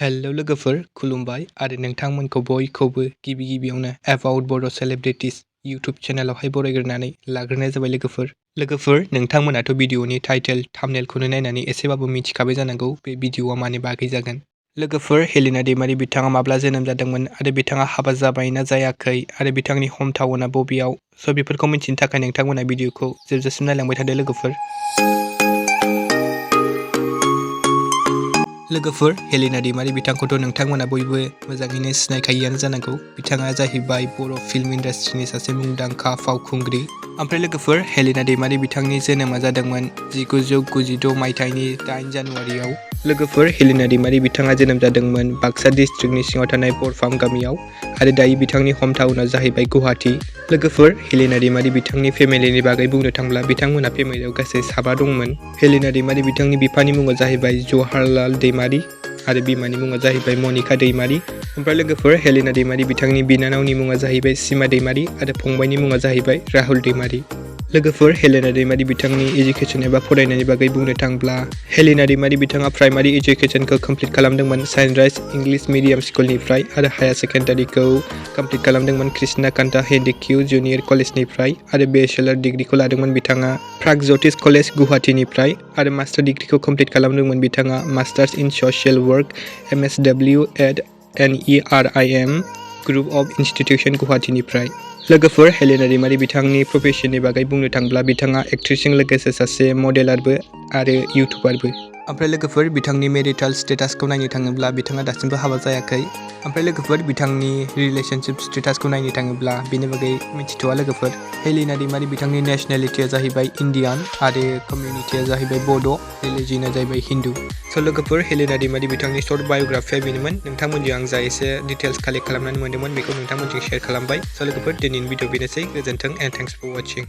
Hello लोगोफोर खुलुमबाय आरो नोंथांमोनखौ बयखौबो गिबियावनो एबाउट बड' सेलिब्रिटिस इउटुब चेनेलावहाय बरायग्रोनानै लाग्रोनाय जाबाय लोगोफोर नोंथांमोनाथ' भिडिअनि टाइटेल थाम्बनेलखौनो नायनानै एसेबाबो मिथिखाबाय जानांगौ बे भिडिअआ मानि बागै जागोन। लोगोफोर हेलिना दैमारि बिथाङा माब्ला जोनोम जादोंमोन आरो बिथाङा हाबा जाबाय ना जायाखै आरो बिथांनि हम टाउनआ बबेयाव बेफोरखौ मिथिनो थाखाय नोंथांमोना भिडिअखौ जोबजासिम नायलांबाय थादो लोगोफोर हेलिना दैमारि बिथांखौथ' नोंथांमोना बयबो मोजाङैनो सिनायखायोआनो जानांगौ। बिथाङा जाहैबाय बर' फिल्म इन्डास्ट्रिनि सासे मुंदांखा फावखुंग्रि। ओमफ्राय लोगोफोर हेलिना दैमारि बिथांनि जोनोमा जादोंमोन 1996 मायथाइनि 8 जानुवारियाव। लोगोफोर हेलिना दैमारि बिथाङा जोनोम जादोंमोन बाक्सा डिस्ट्रिक्टनि सिङाव थानाय बरफाम गामियाव आरो दायो बिथांनि हम टाउनआ जाहैबाय गुवाहाटी। लोगोफोर हेलिना दैमारि बिथांनि फेमिलिनि बागै बुंनो थांब्ला बिथांमोना फेमिलियाव गासै 7 दंमोन। हेलिना दैमारि बिथांनि बिफानि मुङा जाहैबाय जवाहरलाल दैमारि आरो बिमानि मुङा जाहैबाय मनिका दैमारि। ओमफ्राय लोगोफोर हेलिना दैमारि बिथांनि बिनानावनि मुङा जाहैबाय सीमा दैमारि आरो फंबायनि मुङा जाहैबाय राहुल दैमारि। लोगोफोर हेलिना दैमारि बिथांनि एजुकेसन एबा फरायनायनि बागै बुंनो थांब्ला हेलिना दैमारि बिथाङा प्राइमारि एजुकेसनखौ कमप्लिट खालामदोंमोन सानराइज इंलिश मिडियाम स्कुलनिफ्राय आरो हायार सेकेन्डारिखौ कमप्लिट खालामदोंमोन कृष्णा कान्ता हेडिकिउ जुनियर कलेजनिफ्राय आरो बेचेलर डिग्रीखौ लादोंमोन बिथाङा प्रागज्यतिष कलेज गुवाहाटीनिफ्राय आरो मास्टार डिग्रीखौ कमप्लिट खालामदोंमोन बिथाङा masters in social work MSW at NERIM group of institution गुवाहाटीनिफ्राय। लोगोफोर हेलिना दैमारि बिथांनि प्रफेसननि बागै बुंनो थांब्ला बिथाङा एक्ट्रेसजों लोगोसे सासे मडेलारबो आरो इउटुबारबो। ओमफ्राय लोगोफोर बिथांनि मेरिटाल स्टेटासखौ नायनो थाङोब्ला बिथाङा दासिमबो हाबा जायाखै। ओमफ्राय लोगोफोर बिथांनि रिलेशनशिप स्टेटासखौ नायनो थाङोब्ला बेनि बागै मिथिथ'वा लोगोफोर। हेलिना दैमारि बिथांनि नेशनेलिटिया जाहैबाय इन्डियान आरो कमिउनिटिया जाहैबाय बड', रिलिजियना जाहैबाय हिन्दु। लोगोफोर हेलिना दैमारि बिथांनि शर्ट बाय'ग्राफिया बेनोमोन। नोंथांमोनजों आं जा एसे डिटेल्स कालेक्ट खालामनानै मोनदोंमोन बेखौ नोंथांमोनजों शेयार खालामबाय। लोगोफोर दिनैनि भिडिअ बेनोसै। गोजोन्थों एन्ड थेंक्स फर वाचिं।